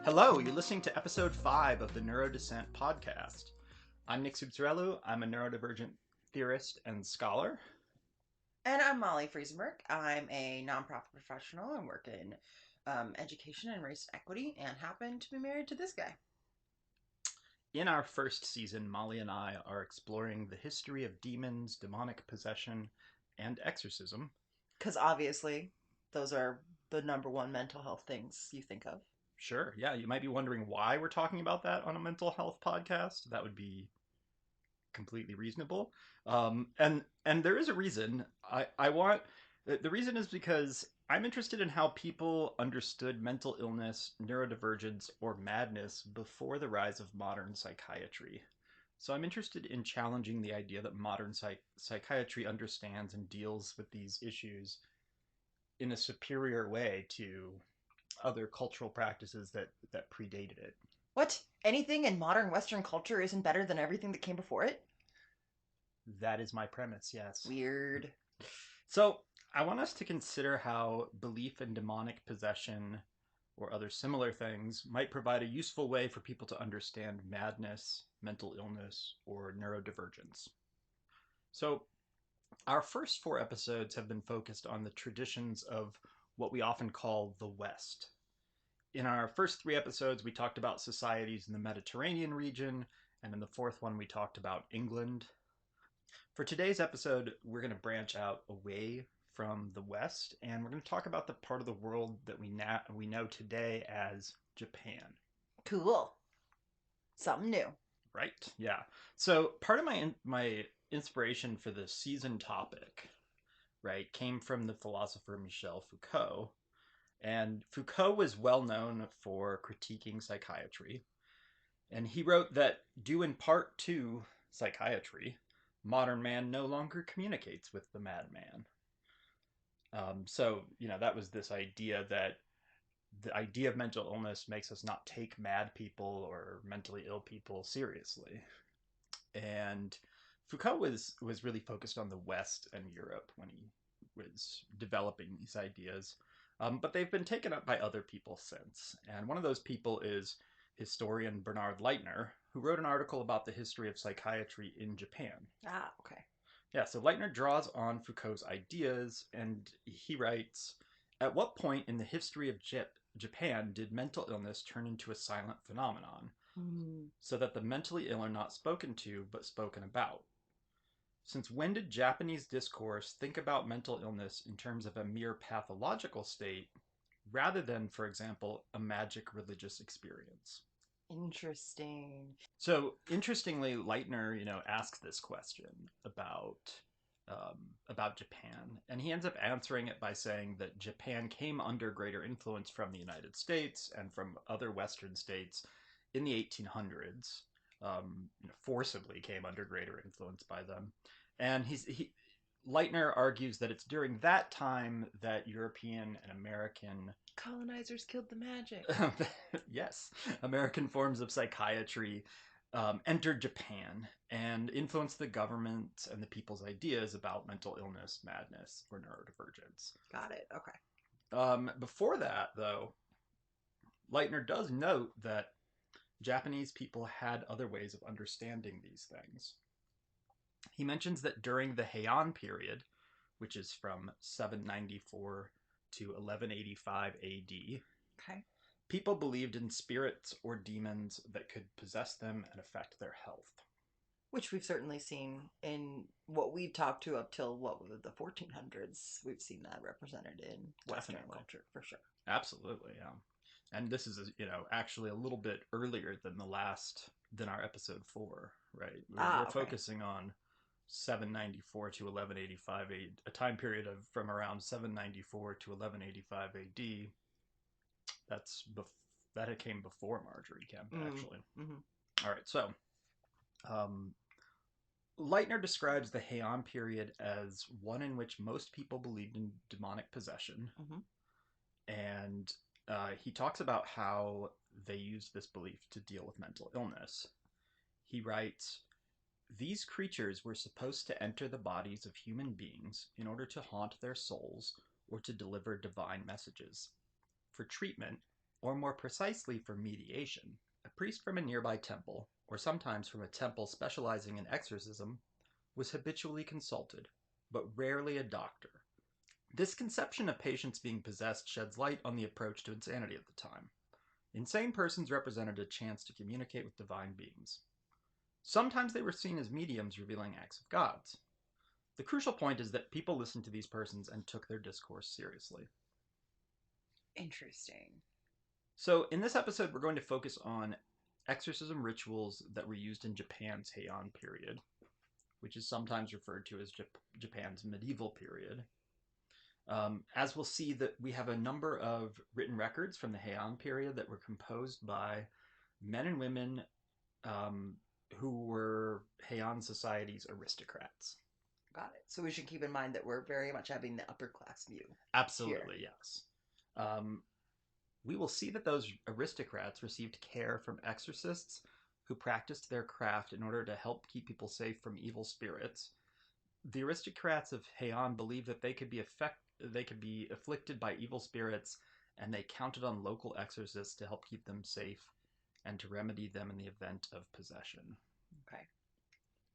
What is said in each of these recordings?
Hello, you're listening to episode 5 of the Neurodissent podcast. I'm Nic I'm a neurodivergent theorist and scholar. And I'm Molly Friesenberg. I'm a nonprofit professional. I work in education and race equity and happen to be married to this guy. In our first season, Molly and I are exploring the history of demons, demonic possession, and exorcism. Because obviously, those are the number one mental health things you think of. Sure, yeah, you might be wondering why we're talking about that on a mental health podcast. That would be completely reasonable. And there is a reason. I want the reason is because I'm interested in how people understood mental illness, neurodivergence, or madness before the rise of modern psychiatry. So I'm interested in challenging the idea that modern psychiatry understands and deals with these issues in a superior way to other cultural practices that predated it. What? Anything in modern Western culture isn't better than everything that came before it? That is my premise, yes. Weird. So I want us to consider how belief in demonic possession or other similar things might provide a useful way for people to understand madness, mental illness, or neurodivergence. So, our first 4 episodes have been focused on the traditions of what we often call the West. In our first 3 episodes, we talked about societies in the Mediterranean region, and in the fourth one, we talked about England. For today's episode, we're going to branch out away from the West, and we're going to talk about the part of the world that we know today as Japan. Cool. Something new. Right? Yeah. So part of my inspiration for the season topic, right, came from the philosopher Michel Foucault. And Foucault was well known for critiquing psychiatry. And he wrote that, due in part to psychiatry, modern man no longer communicates with the madman. That was this idea that the idea of mental illness makes us not take mad people or mentally ill people seriously. And Foucault was really focused on the West and Europe when he was developing these ideas. But they've been taken up by other people since. And one of those people is historian Bernard Leitner, who wrote an article about the history of psychiatry in Japan. Ah, okay. Yeah, so Leitner draws on Foucault's ideas, and he writes, "At what point in the history of Japan did mental illness turn into a silent phenomenon, so that the mentally ill are not spoken to, but spoken about? Since when did Japanese discourse think about mental illness in terms of a mere pathological state, rather than, for example, a magic religious experience?" Interesting. So interestingly, Leitner, asks this question about Japan, and he ends up answering it by saying that Japan came under greater influence from the United States and from other Western states in the 1800s. Forcibly came under greater influence by them, and Leitner argues that it's during that time that European and American Colonizers killed the magic. yes, American forms of psychiatry entered Japan and influenced the government and the people's ideas about mental illness, madness, or neurodivergence. Got it. Okay. Before that, though, Leitner does note that Japanese people had other ways of understanding these things. He mentions that during the Heian period, which is from 794 to 1185 AD, Okay. people believed in spirits or demons that could possess them and affect their health. Which we've certainly seen in what we've talked to up till the 1400s. We've seen that represented in Western Definitely. culture for sure. Absolutely, yeah. And this is, actually a little bit earlier than our episode 4, right? We're Okay. focusing on 794 to 1185 AD, a time period of from around 794 to 1185 AD. That came before Marjorie Kemp, actually. Mm-hmm. All right, so Leitner describes the Heian period as one in which most people believed in demonic possession, and he talks about how they used this belief to deal with mental illness. He writes, "These creatures were supposed to enter the bodies of human beings in order to haunt their souls or to deliver divine messages. For treatment, or more precisely for mediation. A priest from a nearby temple, or sometimes from a temple specializing in exorcism, was habitually consulted, but rarely a doctor. This conception of patients being possessed sheds light on the approach to insanity at the time. Insane persons represented a chance to communicate with divine beings. Sometimes they were seen as mediums revealing acts of gods. The crucial point is that people listened to these persons and took their discourse seriously. Interesting. So, in this episode, we're going to focus on exorcism rituals that were used in Japan's Heian period, which is sometimes referred to as Japan's medieval period. As we'll see, that we have a number of written records from the Heian period that were composed by men and women who were Heian society's aristocrats. Got it. So we should keep in mind that we're very much having the upper class view. Absolutely, here. Yes. We will see that those aristocrats received care from exorcists who practiced their craft in order to help keep people safe from evil spirits. The aristocrats of Heian believed that they could be afflicted by evil spirits, and they counted on local exorcists to help keep them safe and to remedy them in the event of possession. Okay.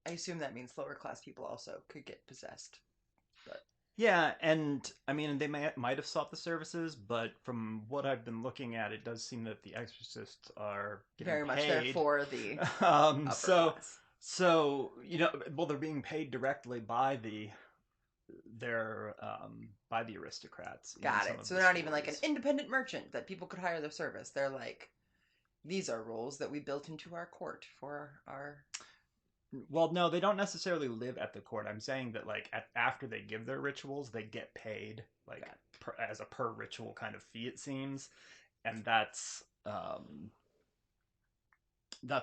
I assume that means lower class people also could get possessed. But yeah, and I mean, they might have sought the services, but from what I've been looking at, it does seem that the exorcists are getting very paid. Much there for the upper class. So well, they're being paid directly by by the aristocrats. Got it. So they're not even like an independent merchant that people could hire their service. They're like, these are rules that we built into our court for our. Well, no, they don't necessarily live at the court. I'm saying that like after they give their rituals, they get paid like as a per ritual kind of fee, it seems, and that's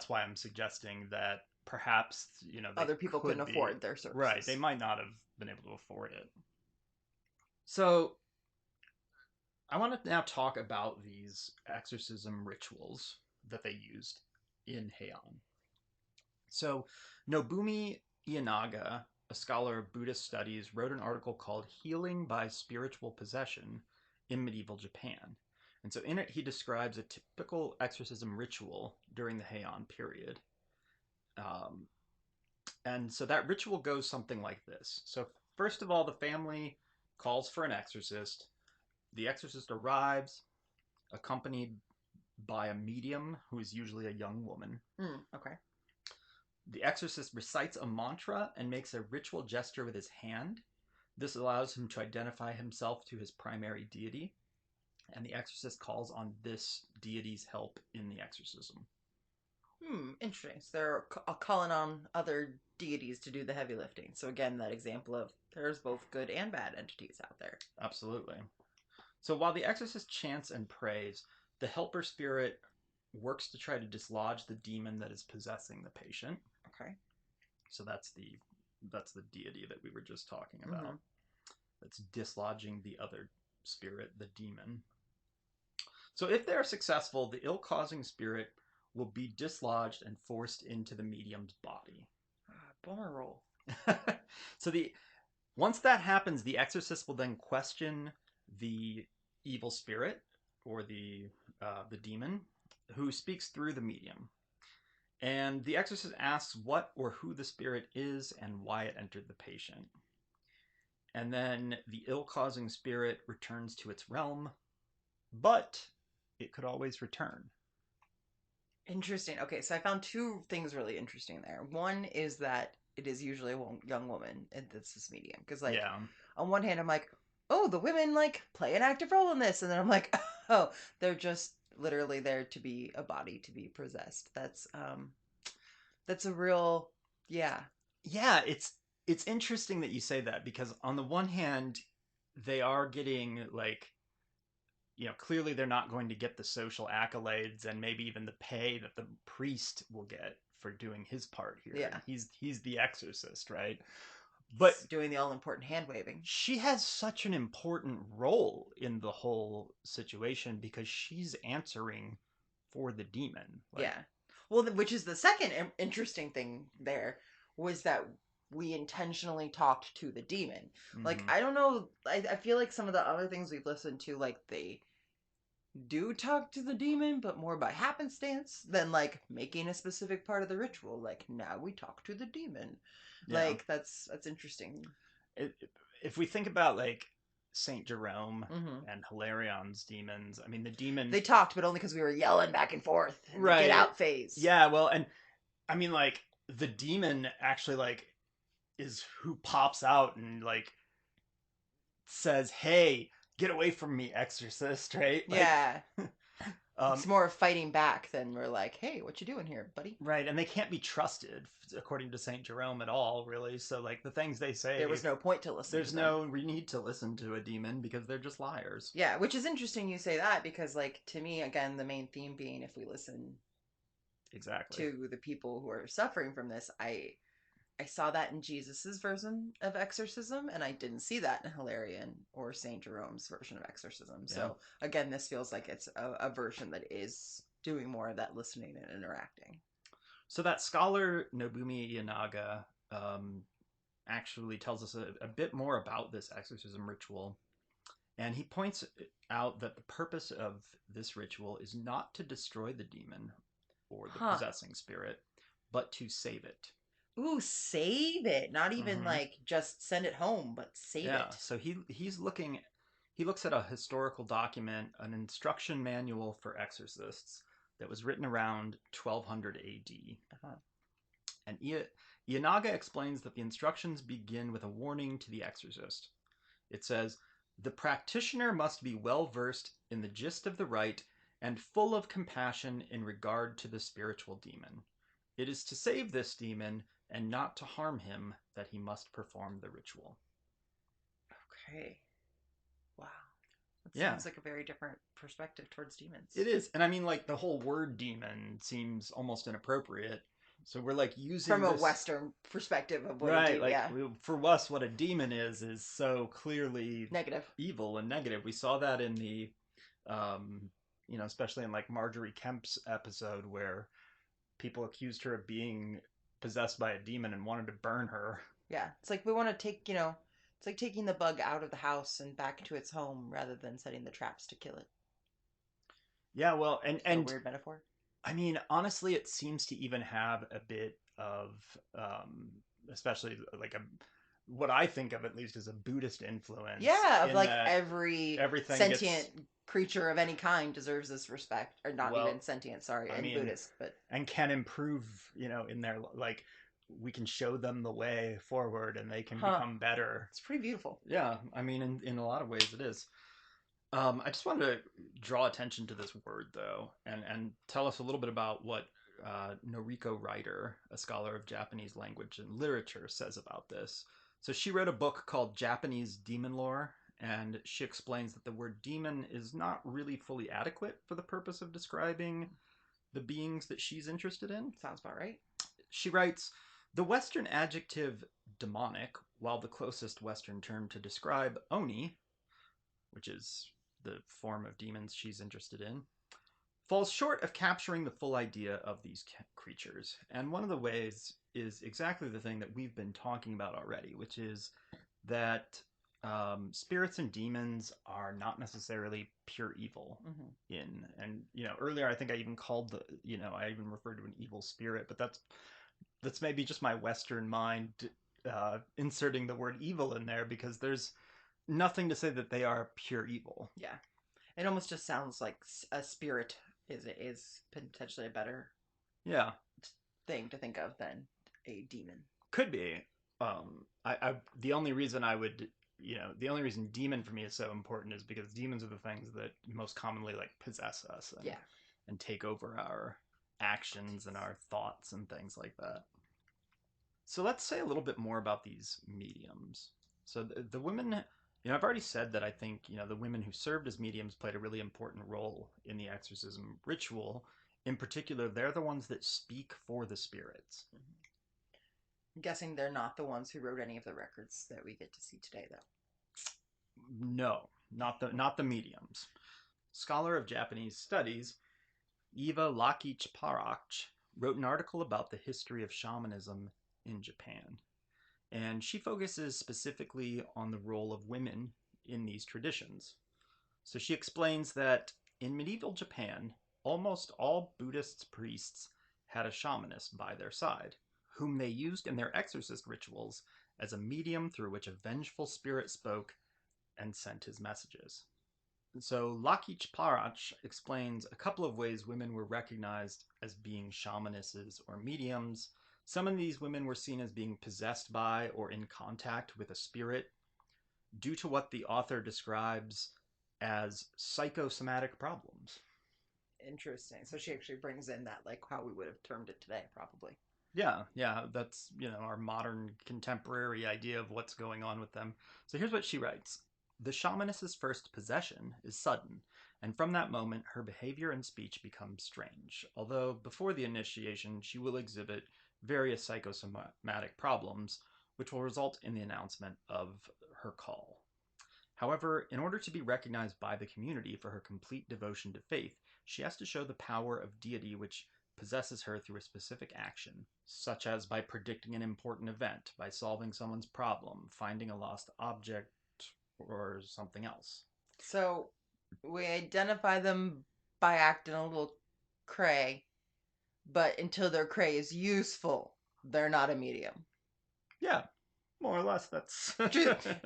why I'm suggesting that perhaps other people couldn't afford their services. Right, they might not have been able to afford it. So I want to now talk about these exorcism rituals that they used in Heian. So Nobumi Ienaga, a scholar of Buddhist studies, wrote an article called Healing by Spiritual Possession in Medieval Japan. And so in it, he describes a typical exorcism ritual during the Heian period. And so that ritual goes something like this. So first of all, the family calls for an exorcist. The exorcist arrives, accompanied by a medium who is usually a young woman. Okay. The exorcist recites a mantra and makes a ritual gesture with his hand. This allows him to identify himself to his primary deity, and the exorcist calls on this deity's help in the exorcism. Interesting. So they're calling on other deities to do the heavy lifting. So again, that example of there's both good and bad entities out there. Absolutely. So while the exorcist chants and prays, the helper spirit works to try to dislodge the demon that is possessing the patient. Okay. So that's the deity that we were just talking about. Mm-hmm. That's dislodging the other spirit, the demon. So if they are successful, the ill-causing spirit will be dislodged and forced into the medium's body. Bummer roll. So once that happens, the exorcist will then question the evil spirit or the demon who speaks through the medium. And the exorcist asks what or who the spirit is and why it entered the patient. And then the ill-causing spirit returns to its realm, but it could always return. Interesting. Okay, so I found two things really interesting there. One is that it is usually a young woman and that's this medium. Because, like, on one hand, I'm like, oh, the women, like, play an active role in this. And then I'm like, oh, they're just literally there to be a body to be possessed. That's a real, yeah. Yeah, it's interesting that you say that because on the one hand, they are getting, like, clearly they're not going to get the social accolades and maybe even the pay that the priest will get for doing his part here. Yeah. He's the exorcist, right? But he's doing the all-important hand-waving. She has such an important role in the whole situation because she's answering for the demon. Yeah. Well, which is the second interesting thing there was that we intentionally talked to the demon. Mm-hmm. Like, I don't know. I feel like some of the other things we've listened to, like do talk to the demon, but more by happenstance than like making a specific part of the ritual. Like now we talk to the demon. Yeah. Like that's interesting. It, if we think about like Saint Jerome Mm-hmm. and Hilarion's demons, I mean the demon. They talked, but only because we were yelling back and forth in the get Right. out phase. Yeah. Well, and I mean like the demon actually like is who pops out and like says, "Hey, get away from me, exorcist!" Right? Like, Yeah, um, it's more of fighting back than we're like, hey, what you doing here, buddy? right, and they can't be trusted according to Saint Jerome at all, really. So, like, the things they There say, was no point to listen to there's them. no need to listen to a demon because they're just liars. Yeah, which is interesting you say that because, like, to me, again, the main theme being if we listen Exactly. to the people who are suffering from this, I saw that in Jesus's version of exorcism, and I didn't see that in Hilarion or Saint Jerome's version of exorcism. Yeah. So again, this feels like it's a version that is doing more of that listening and interacting. So that scholar Nobumi Ienaga actually tells us a bit more about this exorcism ritual. And he points out that the purpose of this ritual is not to destroy the demon or the Huh. possessing spirit, but to save it. Ooh, save it. Not even Mm-hmm. like just send it home, but save Yeah. it. So he looks at a historical document, an instruction manual for exorcists that was written around 1200 AD. Uh-huh. And Ienaga explains that the instructions begin with a warning to the exorcist. It says, "The practitioner must be well versed in the gist of the rite and full of compassion in regard to the spiritual demon. It is to save this demon and not to harm him that he must perform the ritual." Okay. Wow. That Yeah, seems like a very different perspective towards demons. it is. And I mean, like, the whole word demon seems almost inappropriate. So we're like using From a this. Western perspective of what a Right, demon, like yeah. for us, what a demon is so clearly Negative. evil and negative. We saw that in the, um, especially in like Marjorie Kemp's episode where people accused her of being possessed by a demon and wanted to burn her. Yeah. It's like we want to take, it's like taking the bug out of the house and back to its home rather than setting the traps to kill it. Yeah, well, Is that a weird metaphor? I mean, honestly, it seems to even have a bit of, especially like what I think of at least as a Buddhist influence Yeah, of in like that every everything sentient gets, creature of any kind deserves this respect, or not well, even sentient, sorry, I in mean, Buddhist, but and can improve, in their, like, we can show them the way forward and they can huh, become better. it's pretty beautiful. Yeah, I mean, in a lot of ways it is. I just wanted to draw attention to this word, though, and tell us a little bit about what Noriko Ryder, a scholar of Japanese language and literature, says about this. So she wrote a book called Japanese Demon Lore, and she explains that the word demon is not really fully adequate for the purpose of describing the beings that she's interested in. Sounds about right. She writes, "The Western adjective demonic, while the closest Western term to describe oni, which is the form of demons she's interested in, falls short of capturing the full idea of these creatures. And one of the ways is exactly the thing that we've been talking about already, which is that spirits and demons are not necessarily pure evil. And earlier I think I even called I even referred to an evil spirit, but that's maybe just my Western mind inserting the word evil in there, because there's nothing to say that they are pure evil. Yeah, it almost just sounds like a spirit is potentially a better Yeah, thing to think of than a demon. could be. The only reason I would, the only reason demon for me is so important is because demons are the things that most commonly like possess us and Yeah, take over our actions and our thoughts and things like that. So let's say a little bit more about these mediums. So the women, I've already said that I think, the women who served as mediums played a really important role in the exorcism ritual. In particular, they're the ones that speak for the spirits. I'm guessing they're not the ones who wrote any of the records that we get to see today, though. No, not the mediums. Scholar of Japanese studies Eva Lakich-Parach wrote an article about the history of shamanism in Japan. And she focuses specifically on the role of women in these traditions. So she explains that In medieval Japan, almost all Buddhist priests had a shamanist by their side, whom they used in their exorcist rituals as a medium through which a vengeful spirit spoke and sent his messages. So Lakich Parach explains a couple of ways women were recognized as being shamanesses or mediums. Some of these women were seen as being possessed by or in contact with a spirit due to what the author describes as psychosomatic problems. Interesting. So she actually brings in that, like, how we would have termed it today, probably. Yeah, that's, our modern contemporary idea of what's going on with them. So here's what she writes. The shamaness's first possession is sudden, and from that moment her behavior and speech become strange. Although before the initiation she will exhibit various psychosomatic problems, which will result in the announcement of her call. However, in order to be recognized by the community for her complete devotion to faith, she has to show the power of deity which possesses her through a specific action, such as by predicting an important event, by solving someone's problem, finding a lost object, or something else. So we identify them by acting a little cray, but until their cray is useful, they're not a medium. Yeah, more or less. That's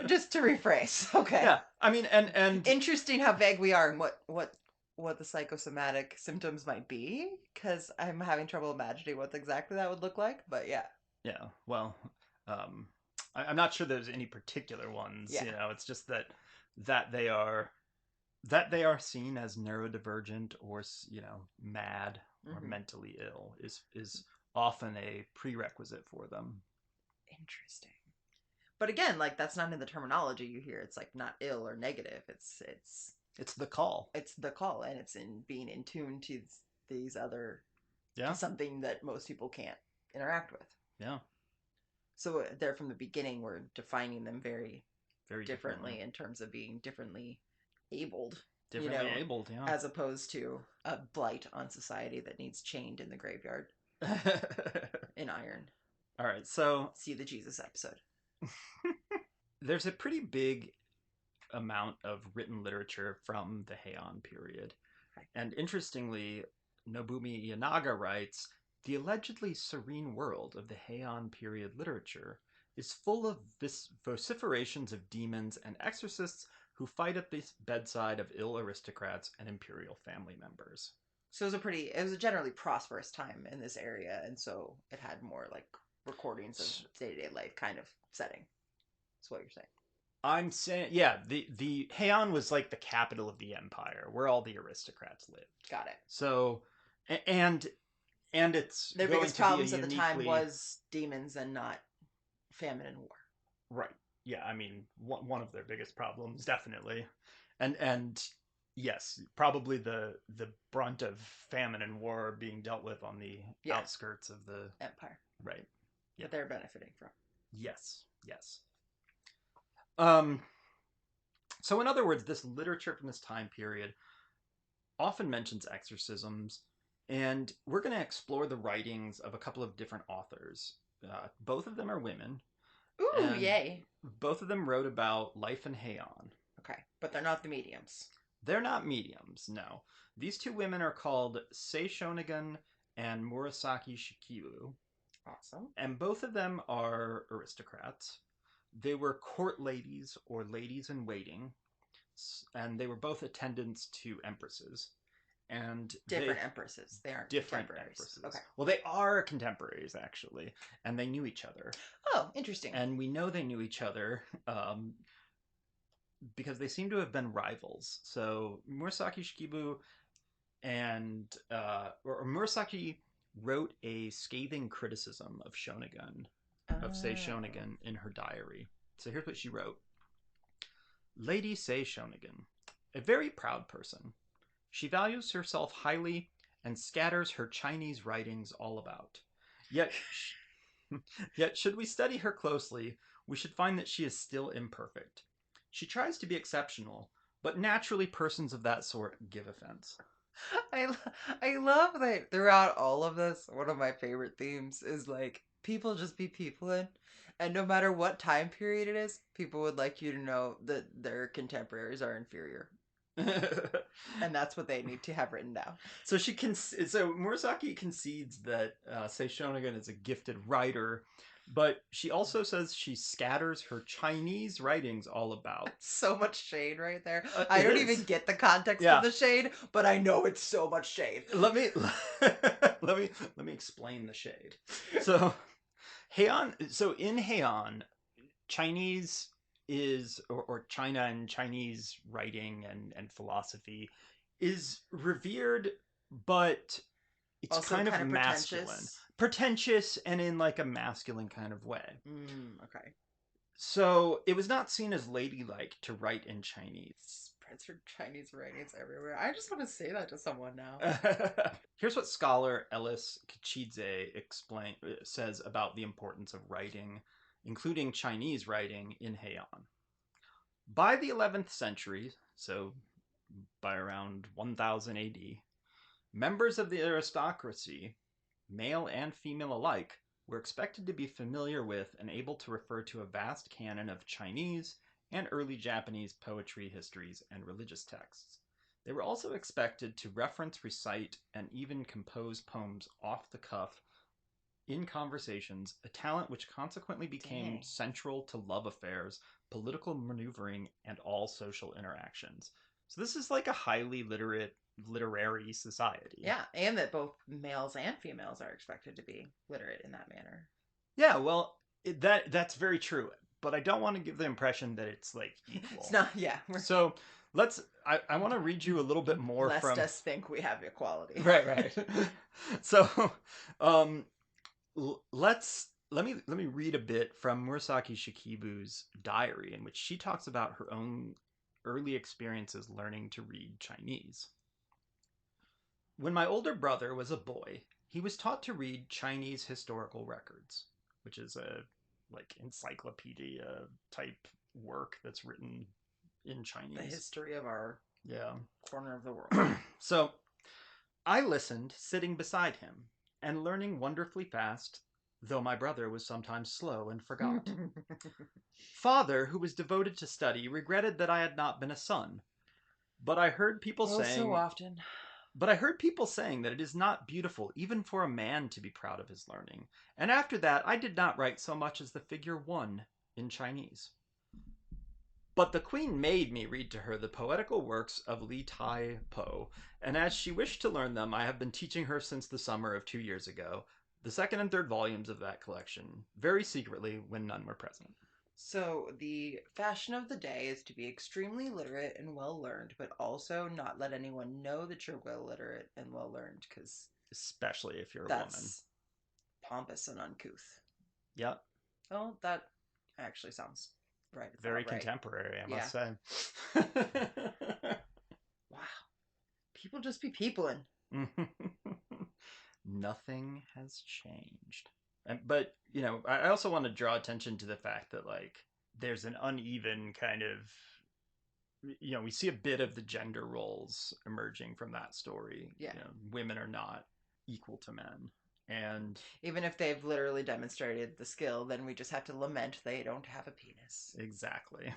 just to rephrase. Okay. Yeah, I mean, and interesting how vague we are and what the psychosomatic symptoms might be, because I'm having trouble imagining what exactly that would look like. But yeah. Yeah. Well, um, I'm not sure there's any particular ones. Yeah. It's just that they are seen as neurodivergent or mad or mentally ill is often a prerequisite for them. Interesting. But again, like, that's not in the terminology you hear. It's like not ill or negative. It's the call. It's the call, and it's in being in tune to these other Yeah. something that most people can't interact with. Yeah. So there from the beginning, we're defining them very, very differently in terms of being differently abled. Differently abled, yeah. As opposed to a blight on society that needs chained in the graveyard in iron. All right, so see the Jesus episode. There's a pretty big amount of written literature from the Heian period. Okay. And interestingly, Nobumi Yanaga writes, the allegedly serene world of the Heian period literature is full of vociferations of demons and exorcists who fight at the bedside of ill aristocrats and imperial family members. So it was a generally prosperous time in this area, and so it had more like recordings of day-to-day life kind of setting. That's what you're saying. I'm saying, yeah, the Heian was like the capital of the empire, where all the aristocrats lived. Got it. So, and it's their biggest problems at the time was demons and not famine and war. Right. Yeah. I mean, one of their biggest problems, definitely, and yes, probably the brunt of famine and war being dealt with on the outskirts of the empire. Right. Yeah. That they're benefiting from. Yes. So in other words, this literature from this time period often mentions exorcisms, and we're going to explore the writings of a couple of different authors. Both of them are women. Ooh, yay. Both of them wrote about life in Heian. Okay, but they're not the mediums. They're not mediums, no. These two women are called Sei Shonagon and Murasaki Shikibu. Awesome. And both of them are aristocrats. They were court ladies or ladies in waiting, and they were both attendants to empresses. And different empresses. They aren't different empresses. Okay. Well, they are contemporaries, actually, and they knew each other. Oh, interesting. And we know they knew each other because they seem to have been rivals. So Murasaki Shikibu and Murasaki wrote a scathing criticism of Shonagon, of Sei Shonagon, in her diary. So here's what she wrote. Lady Sei Shonagon, a very proud person. She values herself highly and scatters her Chinese writings all about. Yet should we study her closely, we should find that she is still imperfect. She tries to be exceptional, but naturally persons of that sort give offense. I love that throughout all of this, one of my favorite themes is like people just be people in, and no matter what time period it is, people would like you to know that their contemporaries are inferior. And that's what they need to have written down. So Murasaki concedes that Seishonagon is a gifted writer, but she also says she scatters her Chinese writings all about. So much shade right there. I It don't is. even get the context of Yeah. the shade, but I know it's so much shade. Let me let me explain the shade. So in Heian, Chinese or China and Chinese writing and philosophy is revered, but it's Also kind of kind of masculine, pretentious. pretentious, and in like a masculine kind of way. Okay. So it was not seen as ladylike to write in Chinese. Spreads her Chinese writings everywhere. I just want to say that to someone now. Here's what scholar Ellis Kachidze says about the importance of writing, including Chinese writing, in Heian. By the 11th century, so by around 1000 AD, members of the aristocracy, male and female alike, were expected to be familiar with and able to refer to a vast canon of Chinese and early Japanese poetry, histories, and religious texts. They were also expected to reference, recite, and even compose poems off the cuff in conversations, a talent which consequently became Dang. central to love affairs, political maneuvering, and all social interactions. So this is like a highly literary society. Yeah, and that both males and females are expected to be literate in that manner. Yeah, well, that's very true. But I don't want to give the impression that it's like equal. It's not, yeah. So I want to read you a little bit more Lest from. us think we have equality. Right. So, um, let me read a bit from Murasaki Shikibu's diary, in which she talks about her own early experiences learning to read Chinese. When my older brother was a boy, he was taught to read Chinese historical records, which is a like encyclopedia type work that's written in Chinese. The history of our corner of the world. So I listened, sitting beside him, and learning wonderfully fast, though my brother was sometimes slow and forgot. Father, who was devoted to study, regretted that I had not been a son. But I heard people saying so often. But I heard people saying that it is not beautiful even for a man to be proud of his learning. And after that, I did not write so much as the figure 1 in Chinese. But the queen made me read to her the poetical works of Li Tai Po, and as she wished to learn them, I have been teaching her since the summer of 2 years ago, the second and third volumes of that collection, very secretly when none were present. So the fashion of the day is to be extremely literate and well learned, but also not let anyone know that you're well literate and well learned, because especially if you're a that's woman. Pompous and uncouth. Yep. Oh, that actually sounds right. Very contemporary, I must say. Wow. People just be peopling. Nothing has changed. But, I also want to draw attention to the fact that, like, there's an uneven kind of, we see a bit of the gender roles emerging from that story. Yeah. Women are not equal to men. And even if they've literally demonstrated the skill, then we just have to lament they don't have a penis. Exactly.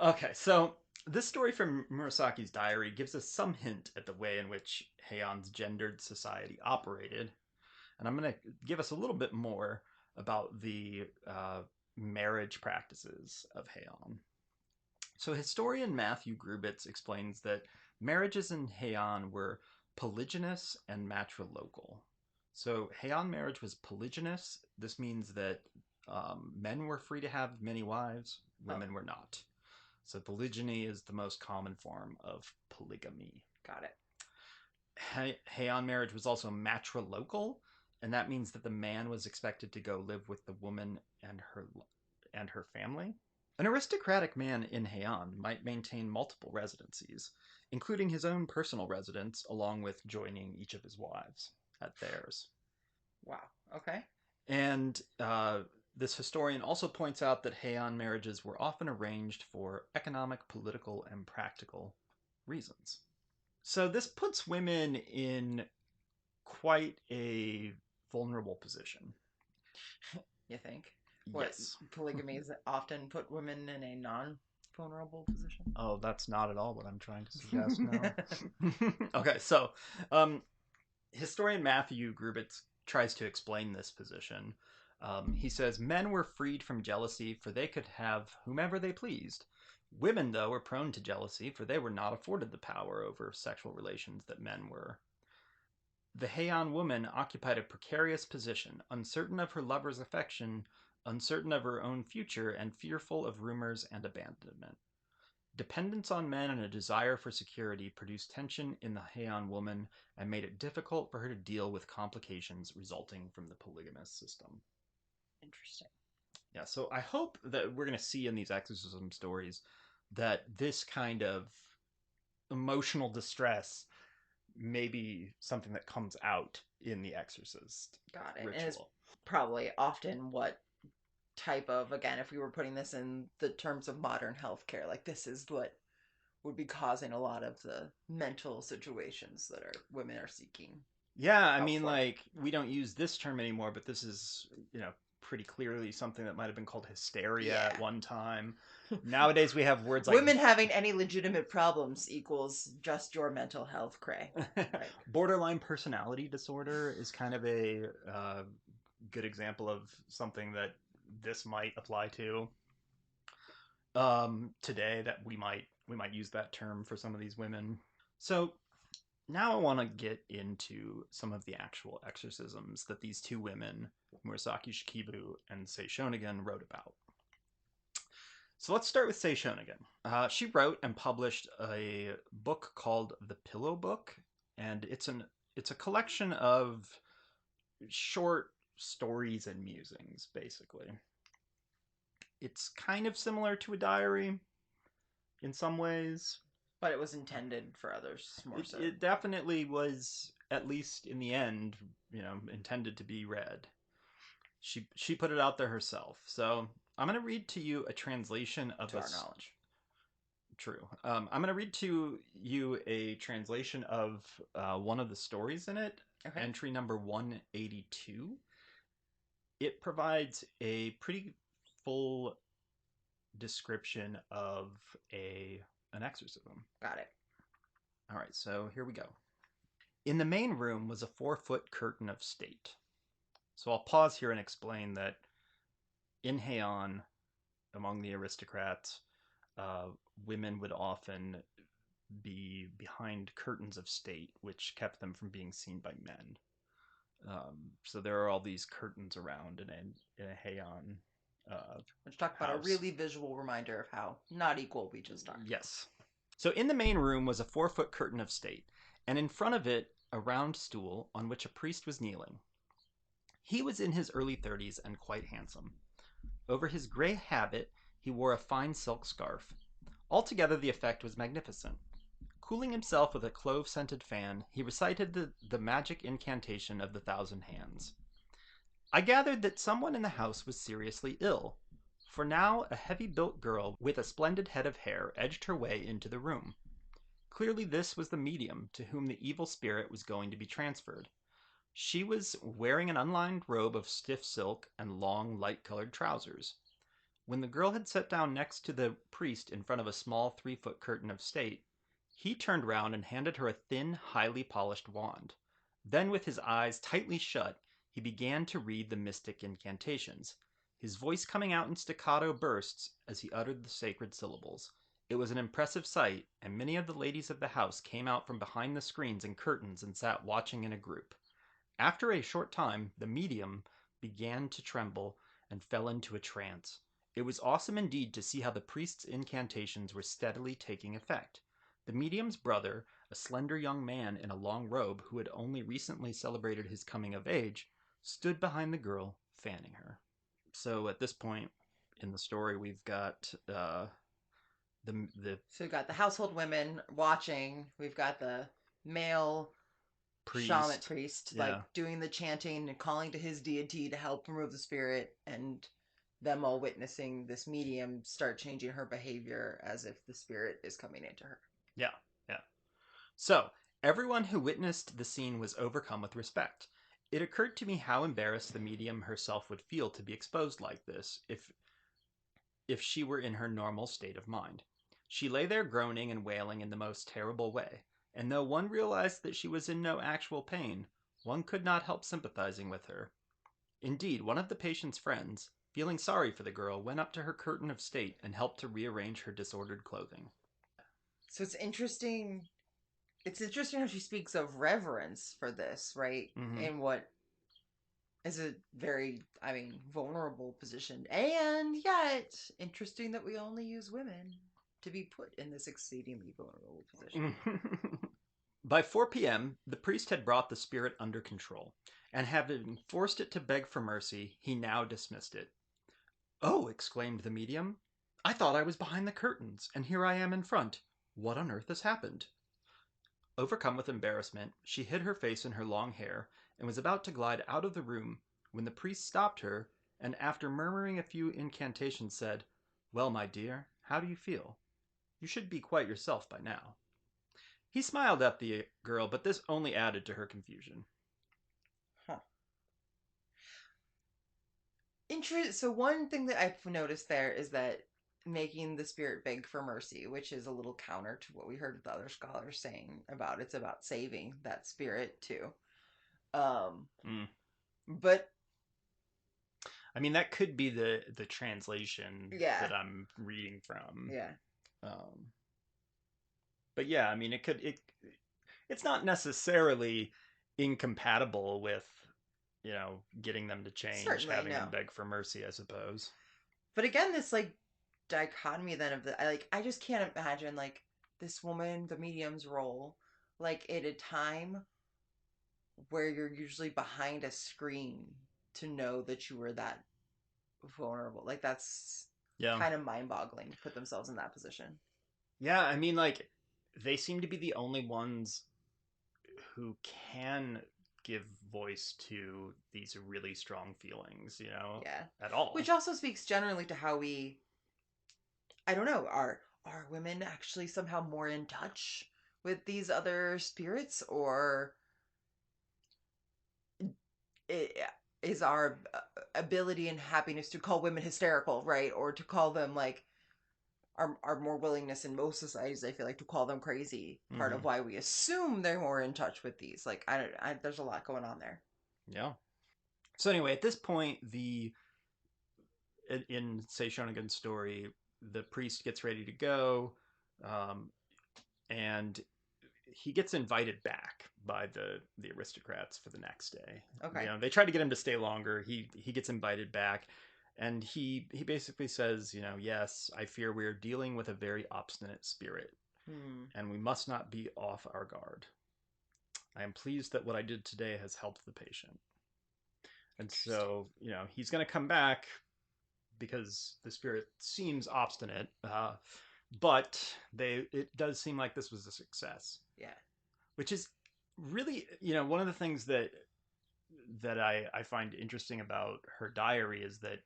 Okay, so this story from Murasaki's diary gives us some hint at the way in which Heian's gendered society operated. And I'm going to give us a little bit more about the marriage practices of Heian. So historian Matthew Grubitz explains that marriages in Heian were polygynous and matrilocal. So Heian marriage was polygynous. This means that men were free to have many wives, women were not. So polygyny is the most common form of polygamy. Got it. Heian marriage was also matrilocal, and that means that the man was expected to go live with the woman and her family. An aristocratic man in Heian might maintain multiple residencies, including his own personal residence, along with joining each of his wives at theirs. Wow. Okay. And this historian also points out that Heian marriages were often arranged for economic, political, and practical reasons. So this puts women in quite a vulnerable position. You think? Yes. Polygami's often put women in a vulnerable position. Oh, that's not at all what I'm trying to suggest. No. Okay, so historian Matthew Grubitz tries to explain this position. He says men were freed from jealousy, for they could have whomever they pleased. Women, though, were prone to jealousy, for they were not afforded the power over sexual relations that men were. The Heian woman occupied a precarious position, uncertain of her lover's affection, uncertain of her own future, and fearful of rumors and abandonment. Dependence on men and a desire for security produced tension in the Heian woman and made it difficult for her to deal with complications resulting from the polygamous system. Interesting. Yeah, so I hope that we're going to see in these exorcism stories that this kind of emotional distress may be something that comes out in the exorcist Got it. And it's ritual. probably often what type of, again, if we were putting this in the terms of modern healthcare, like this is what would be causing a lot of the mental situations that women are seeking. Yeah, I mean, like, we don't use this term anymore, but this is, pretty clearly something that might have been called hysteria at one time. Nowadays, we have words like women having any legitimate problems equals just your mental health cray. Like, borderline personality disorder is kind of a good example of something that this might apply to. Today, that we might use that term for some of these women. So now I want to get into some of the actual exorcisms that these two women, Murasaki Shikibu and Sei Shonagon, wrote about. So let's start with Sei Shonagon. She wrote and published a book called The Pillow Book, and it's a collection of short stories and musings, basically. It's kind of similar to a diary in some ways, but it was intended for others more so. It definitely was, at least in the end, intended to be read. She put it out there herself. So I'm going to read to you a translation of to our knowledge. True. I'm going to read to you a translation of one of the stories in it, okay. Entry number 182. It provides a pretty full description of an exorcism. Got it. All right, so here we go. In the main room was a 4-foot curtain of state. So I'll pause here and explain that in Heian, among the aristocrats, women would often be behind curtains of state, which kept them from being seen by men. So there are all these curtains around in a Heian which talk about a really visual reminder of how not equal we just are. Yes. So in the main room was a 4-foot curtain of state, and in front of it a round stool on which a priest was kneeling. He was in his early 30s and quite handsome. Over his gray habit he wore a fine silk scarf. Altogether the effect was magnificent. Cooling himself with a clove-scented fan, he recited the magic incantation of the 1,000 hands. I gathered that someone in the house was seriously ill, for now a heavy-built girl with a splendid head of hair edged her way into the room. Clearly this was the medium to whom the evil spirit was going to be transferred. She was wearing an unlined robe of stiff silk and long, light-colored trousers. When the girl had sat down next to the priest in front of a small 3-foot curtain of state, he turned round and handed her a thin, highly polished wand. Then, with his eyes tightly shut, he began to read the mystic incantations, his voice coming out in staccato bursts as he uttered the sacred syllables. It was an impressive sight, and many of the ladies of the house came out from behind the screens and curtains and sat watching in a group. After a short time, the medium began to tremble and fell into a trance. It was awesome indeed to see how the priest's incantations were steadily taking effect. The medium's brother, a slender young man in a long robe who had only recently celebrated his coming of age, stood behind the girl, fanning her. So at this point in the story, we've got the So we've got the household women watching. We've got the male shaman priest, like doing the chanting and calling to his deity to help remove the spirit, and them all witnessing this medium start changing her behavior as if the spirit is coming into her. Yeah. So everyone who witnessed the scene was overcome with respect. It occurred to me how embarrassed the medium herself would feel to be exposed like this, if she were in her normal state of mind. She lay there groaning and wailing in the most terrible way, and though one realized that she was in no actual pain, one could not help sympathizing with her. Indeed, one of the patient's friends, feeling sorry for the girl, went up to her curtain of state and helped to rearrange her disordered clothing. So it's interesting. It's interesting how she speaks of reverence for this, right? Mm-hmm. In what is a very, I mean, vulnerable position. And yet, interesting that we only use women to be put in this exceedingly vulnerable position. By 4 p.m., the priest had brought the spirit under control, and having forced it to beg for mercy, he now dismissed it. "Oh," exclaimed the medium, "I thought I was behind the curtains, and here I am in front. What on earth has happened?" Overcome with embarrassment, she hid her face in her long hair and was about to glide out of the room when the priest stopped her and, after murmuring a few incantations, said, "Well, my dear, how do you feel? You should be quite yourself by now." He smiled at the girl, but this only added to her confusion. Huh. So one thing that I've noticed there is that making the spirit beg for mercy, which is a little counter to what we heard the other scholars saying about it's about saving that spirit too. Um, Mm. but I mean, that could be the translation yeah, that I'm reading from. yeah, Um, but yeah, I mean, it's not necessarily incompatible with getting them to change, certainly having them no. beg for mercy, I suppose. But again, this like dichotomy then of I just can't imagine like this woman, the medium's role, like at a time where you're usually behind a screen to know that you were that vulnerable. Like that's Yeah. kind of mind-boggling to put themselves in that position. Yeah, I mean, like, they seem to be the only ones who can give voice to these really strong feelings, Yeah. at all. Which also speaks generally to how we I don't know, are women actually somehow more in touch with these other spirits or it is our ability and happiness to call women hysterical, right? Or to call them like our more willingness in most societies, I feel like, to call them crazy. Part Mm-hmm. of why we assume they're more in touch with these. Like, there's a lot going on there. Yeah. So anyway, at this point, the in say Shonagun's story, the priest gets ready to go, um, and he gets invited back by the aristocrats for the next day. Okay. They try to get him to stay longer. He gets invited back, and he basically says, yes, I fear we are dealing with a very obstinate spirit, Hmm. and we must not be off our guard. I am pleased that what I did today has helped the patient. And Interesting. so, he's going to come back because the spirit seems obstinate, but it does seem like this was a success, Yeah. which is really one of the things that I find interesting about her diary is that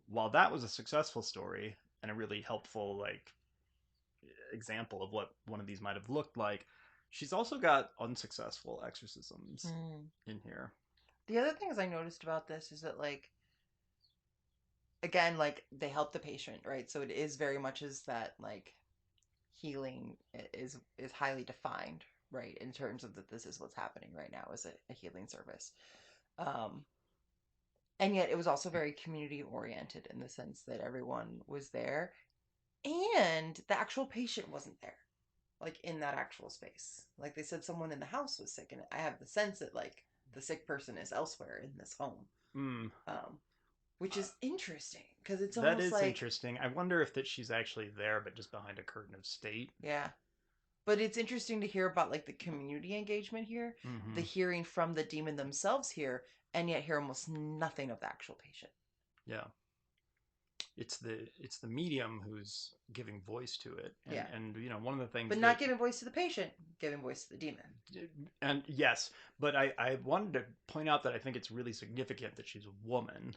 while that was a successful story and a really helpful like example of what one of these might have looked like, she's also got unsuccessful exorcisms Hmm. in here. The other things I noticed about this is that, like, again, like, they help the patient, right? So it is very much as that, like, healing is highly defined, right? In terms of that this is what's happening right now is a healing service. Um, and yet it was also very community oriented in the sense that everyone was there and the actual patient wasn't there like in that actual space. Like they said someone in the house was sick and I have the sense that like the sick person is elsewhere in this home. Mm, um which is interesting because it's that almost is like interesting. I wonder if that she's actually there, but just behind a curtain of state. yeah, but it's interesting to hear about like the community engagement here, the Mm-hmm. hearing from the demon themselves here, and yet hear almost nothing of the actual patient. Yeah, it's the medium who's giving voice to it, and Yeah, one of the but things not that giving voice to the patient, giving voice to the demon. and yes, but I wanted to point out that I think it's really significant that she's a woman,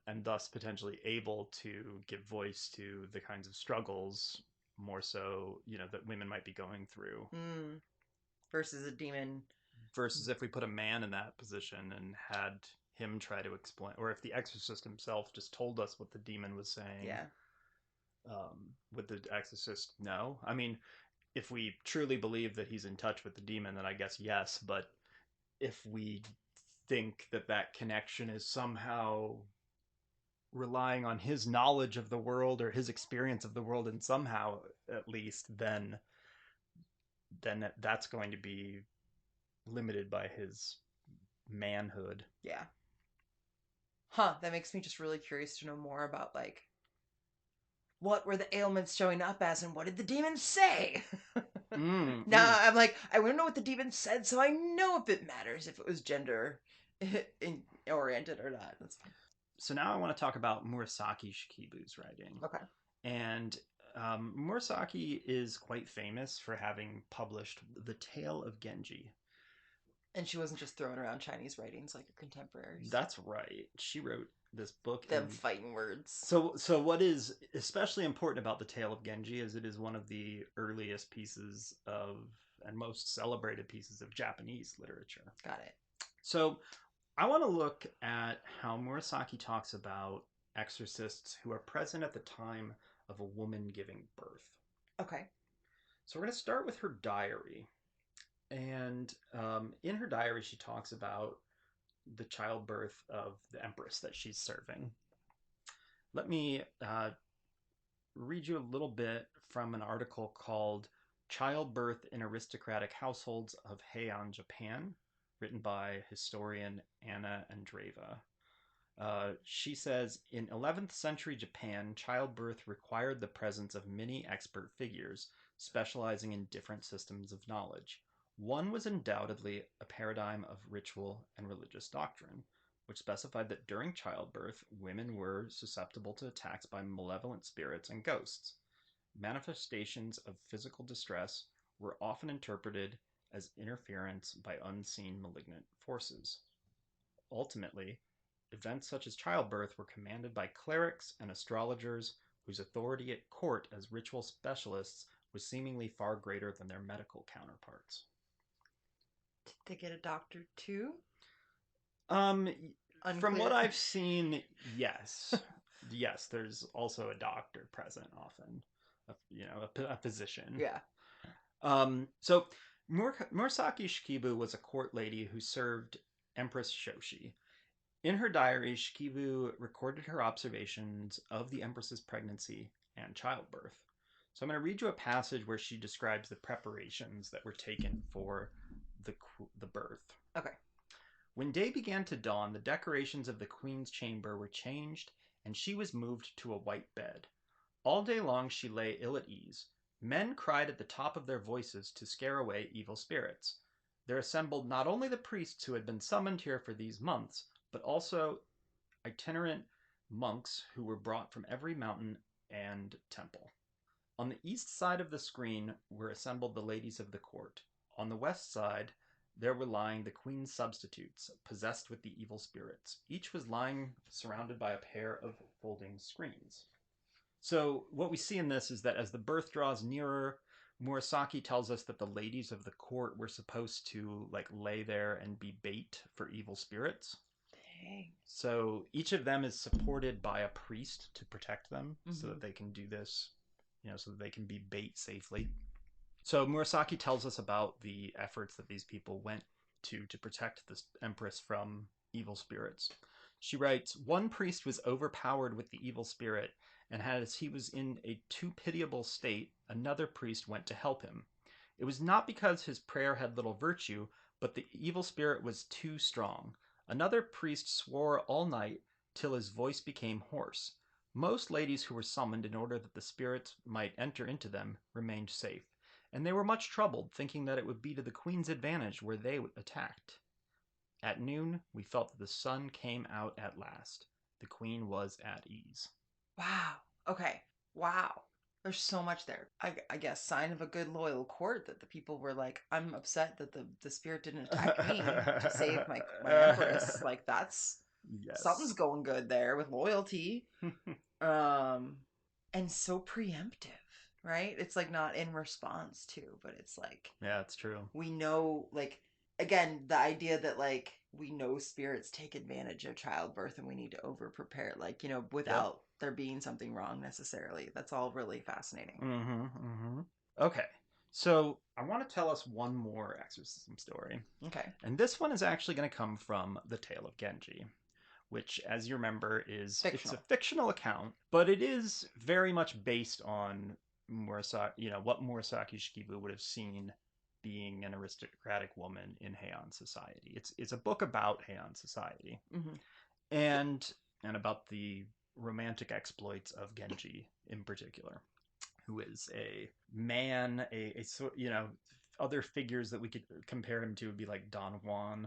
and thus potentially able to give voice to the kinds of struggles more so that women might be going through Versus a demon. versus if we put a man in that position and had him try to explain, or if the exorcist himself just told us what the demon was saying, Yeah. would the exorcist know? I mean, if we truly believe that he's in touch with the demon, then I guess yes. But if we think that that connection is somehow relying on his knowledge of the world or his experience of the world, and somehow at least, then that's going to be limited by his manhood. Yeah. Huh, that makes me just really curious to know more about like what were the ailments showing up as and what did the demons say? Now I'm like, I want to know what the demon said so I know if it matters if it was gender oriented or not. That's fine. So now I want to talk about Murasaki Shikibu's writing. Okay. And Murasaki is quite famous for having published The Tale of Genji. And she wasn't just throwing around Chinese writings like her contemporaries. That's right. She wrote this book. Them fighting words. So what is especially important about The Tale of Genji is it is one of the earliest pieces of and most celebrated pieces of Japanese literature. Got it. So I want to look at how Murasaki talks about exorcists who are present at the time of a woman giving birth. Okay. So we're going to start with her diary. And in her diary, she talks about the childbirth of the empress that she's serving. Let me read you a little bit from an article called Childbirth in Aristocratic Households of Heian, Japan, written by historian Anna Andreeva. She says, in 11th century Japan, childbirth required the presence of many expert figures specializing in different systems of knowledge. One was undoubtedly a paradigm of ritual and religious doctrine, which specified that during childbirth, women were susceptible to attacks by malevolent spirits and ghosts. Manifestations of physical distress were often interpreted as interference by unseen malignant forces. Ultimately, events such as childbirth were commanded by clerics and astrologers whose authority at court as ritual specialists was seemingly far greater than their medical counterparts. Did they get a doctor too? From what I've seen, yes. Yes, there's also a doctor present often. A physician. Yeah. So Murasaki Shikibu was a court lady who served Empress Shoshi. In her diary, Shikibu recorded her observations of the Empress's pregnancy and childbirth. So I'm going to read you a passage where she describes the preparations that were taken for the birth. Okay. When day began to dawn, the decorations of the queen's chamber were changed, and she was moved to a white bed. All day long she lay ill at ease. Men cried at the top of their voices to scare away evil spirits. There assembled not only the priests who had been summoned here for these months, but also itinerant monks who were brought from every mountain and temple. On the east side of the screen were assembled the ladies of the court. On the west side, there were lying the queen's substitutes, possessed with the evil spirits. Each was lying surrounded by a pair of folding screens. So what we see in this is that as the birth draws nearer, Murasaki tells us that the ladies of the court were supposed to lay there and be bait for evil spirits. Dang. So each of them is supported by a priest to protect them so that they can do this, so that they can be bait safely. So Murasaki tells us about the efforts that these people went to protect this empress from evil spirits. She writes, one priest was overpowered with the evil spirit, and as he was in a too pitiable state, another priest went to help him. It was not because his prayer had little virtue, but the evil spirit was too strong. Another priest swore all night till his voice became hoarse. Most ladies who were summoned in order that the spirits might enter into them remained safe, and they were much troubled, thinking that it would be to the queen's advantage were they attacked. At noon, we felt that the sun came out at last. The queen was at ease. Wow. Okay. Wow. There's so much there. I guess sign of a good loyal court that the people were like, I'm upset that the spirit didn't attack me to save my empress. Like that's something's going good there with loyalty. And so preemptive, right? It's not in response to, but it's yeah, it's true. We know again, the idea that we know spirits take advantage of childbirth and we need to over prepare, like, Yep. without there being something wrong necessarily. That's all really fascinating. Mm-hmm. Mm-hmm. Okay. So I want to tell us one more exorcism story. Okay. And this one is actually going to come from The Tale of Genji, which, as you remember, it's a Fictional. fictional account, but it is very much based on Murasaki, what Murasaki Shikibu would have seen being an aristocratic woman in Heian society. It's a book about Heian society Mm-hmm. and and about the romantic exploits of Genji in particular, who is a man, a sort, other figures that we could compare him to would be like Don Juan.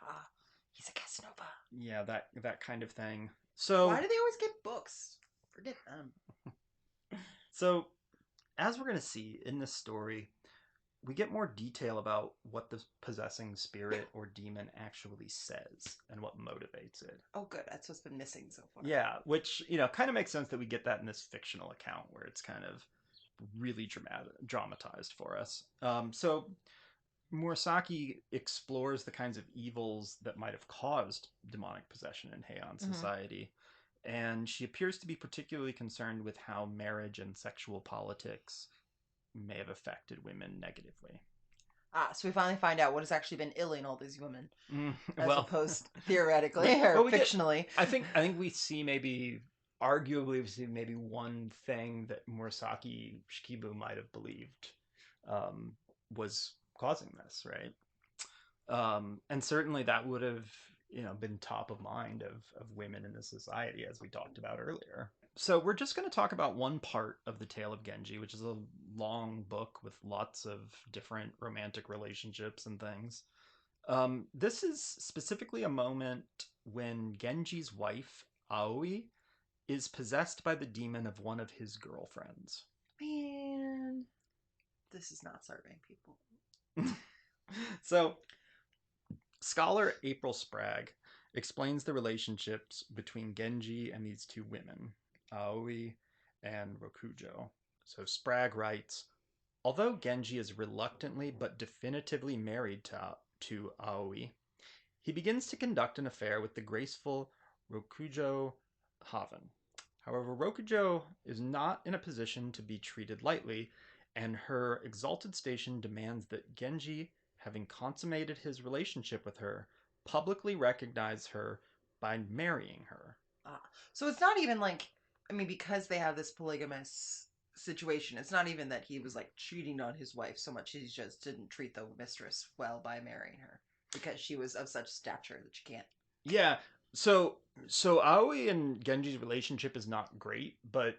Ah, he's a Casanova. Yeah, that kind of thing. Why So do they always get books? Forget them. so as we're going to see in this story, we get more detail about what the possessing spirit or demon actually says and what motivates it. Oh, good. That's what's been missing so far. Yeah, which, kind of makes sense that we get that in this fictional account where it's kind of really dramatized for us. So Murasaki explores the kinds of evils that might have caused demonic possession in Heian Mm-hmm. society, and she appears to be particularly concerned with how marriage and sexual politics may have affected women negatively. Ah, so we finally find out what has actually been illing all these women, as Well, opposed theoretically or we get. fictionally. I think we see maybe, arguably, we see maybe one thing that Murasaki Shikibu might have believed um, was causing this, right? And certainly that would have, been top of mind of women in the society, as we talked about earlier. So we're just going to talk about one part of the Tale of Genji, which is a long book with lots of different romantic relationships and things. This is specifically a moment when Genji's wife, Aoi, is possessed by the demon of one of his girlfriends. Man, this is not serving people. So, scholar April Sprague explains the relationships between Genji and these two women, Aoi and Rokujo. So, Sprague writes, although Genji is reluctantly but definitively married to Aoi, he begins to conduct an affair with the graceful Rokujo Haven. However, Rokujo is not in a position to be treated lightly, and her exalted station demands that Genji, having consummated his relationship with her, publicly recognize her by marrying her. Ah, so it's not even like, I mean, because they have this polygamous situation, it's not even that he was like cheating on his wife so much. He just didn't treat the mistress well by marrying her because she was of such stature that you can't. Yeah, so Aoi and Genji's relationship is not great, but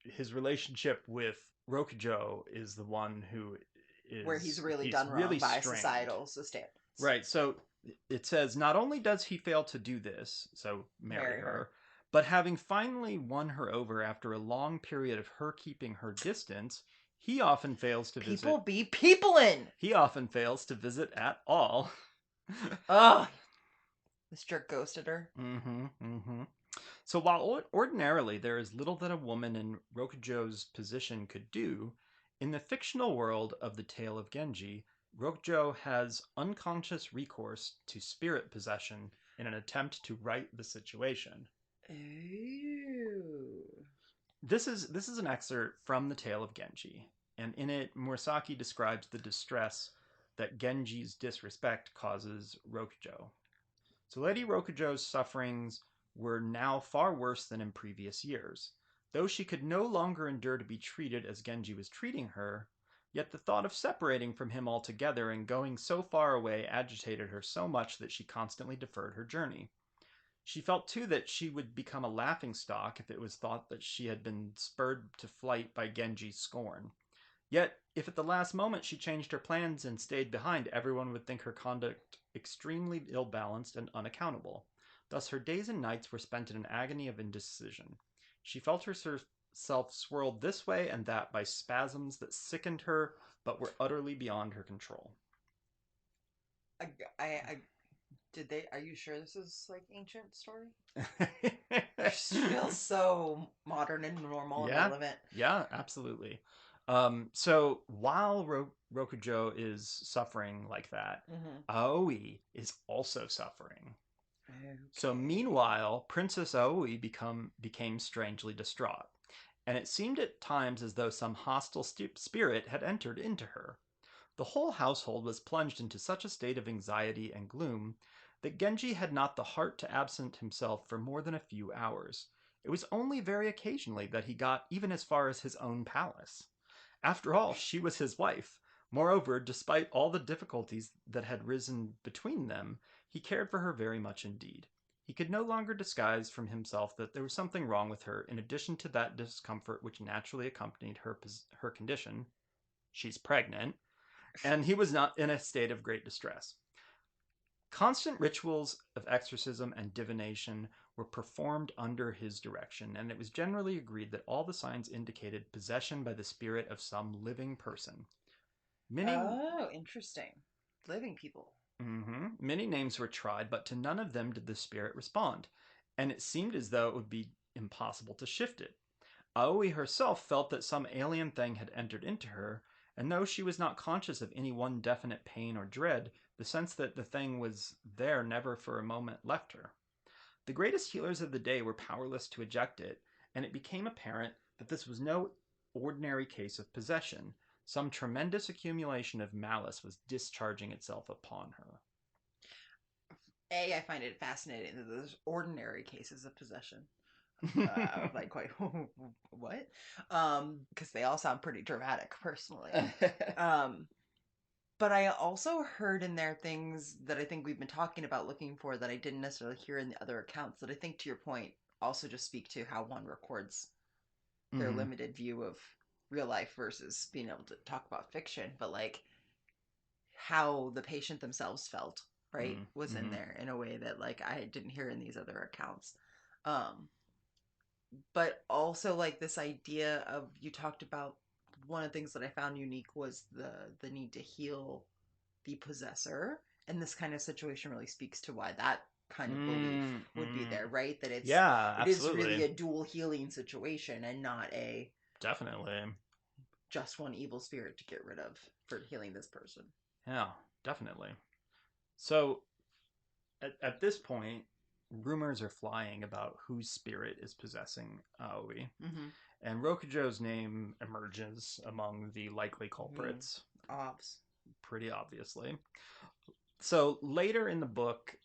his relationship with Rokujo is the one who Where he's really he's done wrong really by strained. societal standards. Right. So it says not only does he fail to do this, so marry Marry her. her, but having finally won her over after a long period of her keeping her distance, he often fails to People visit. be peopling. He often fails to visit at all. Ugh. This jerk ghosted her. Mm-hmm. Mm-hmm. So while ordinarily there is little that a woman in Rokujo's position could do, in the fictional world of the Tale of Genji, Rokujo has unconscious recourse to spirit possession in an attempt to right the situation. Ooh. This is an excerpt from the Tale of Genji, and in it Murasaki describes the distress that Genji's disrespect causes Rokujo. So Lady Rokujo's sufferings were now far worse than in previous years. Though she could no longer endure to be treated as Genji was treating her, yet the thought of separating from him altogether and going so far away agitated her so much that she constantly deferred her journey. She felt too that she would become a laughing stock if it was thought that she had been spurred to flight by Genji's scorn. Yet, if at the last moment she changed her plans and stayed behind, everyone would think her conduct extremely ill balanced and unaccountable. Thus, her days and nights were spent in an agony of indecision. She felt herself swirled this way and that by spasms that sickened her but were utterly beyond her control. I did they? Are you sure this is like ancient story? It feels so modern and normal and Yeah, relevant. yeah, absolutely. So while Rokujo is suffering like that, Mm-hmm. Aoi is also suffering. So Okay. meanwhile, Princess Aoi became strangely distraught, and it seemed at times as though some hostile spirit had entered into her. The whole household was plunged into such a state of anxiety and gloom that Genji had not the heart to absent himself for more than a few hours. It was only very occasionally that he got even as far as his own palace. After all, she was his wife. Moreover, despite all the difficulties that had risen between them, he cared for her very much indeed. He could no longer disguise from himself that there was something wrong with her in addition to that discomfort which naturally accompanied her condition. She's pregnant, and he was not in a state of great distress. Constant rituals of exorcism and divination were performed under his direction, and it was generally agreed that all the signs indicated possession by the spirit of some living person. Many, Oh, interesting. Living people. many names were tried, but to none of them did the spirit respond, and it seemed as though it would be impossible to shift it. Aoi herself felt that some alien thing had entered into her, and though she was not conscious of any one definite pain or dread, the sense that the thing was there never for a moment left her. The greatest healers of the day were powerless to eject it, and it became apparent that this was no ordinary case of possession. Some tremendous accumulation of malice was discharging itself upon her. I find it fascinating that there's ordinary cases of possession. Like, quite what? Because they all sound pretty dramatic, personally. Um, but I also heard in there things that I think we've been talking about looking for that I didn't necessarily hear in the other accounts that I think, to your point, also just speak to how one records their Mm-hmm. limited view of real life versus being able to talk about fiction. But like how the patient themselves felt, right, was in Mm-hmm. there in a way that like I didn't hear in these other accounts. Um, but also like this idea of you talked about one of the things that I found unique was the need to heal the possessor, and this kind of situation really speaks to why that kind of belief would be Mm-hmm. there, right? That Yeah, it is really absolutely. a dual healing situation and not a Definitely. just one evil spirit to get rid of for healing this person. Yeah, definitely. So at this point, rumors are flying about whose spirit is possessing Aoi, Mm-hmm. and Rokujo's name emerges among the likely Mm-hmm. culprits, Obs. pretty obviously. So later in the book,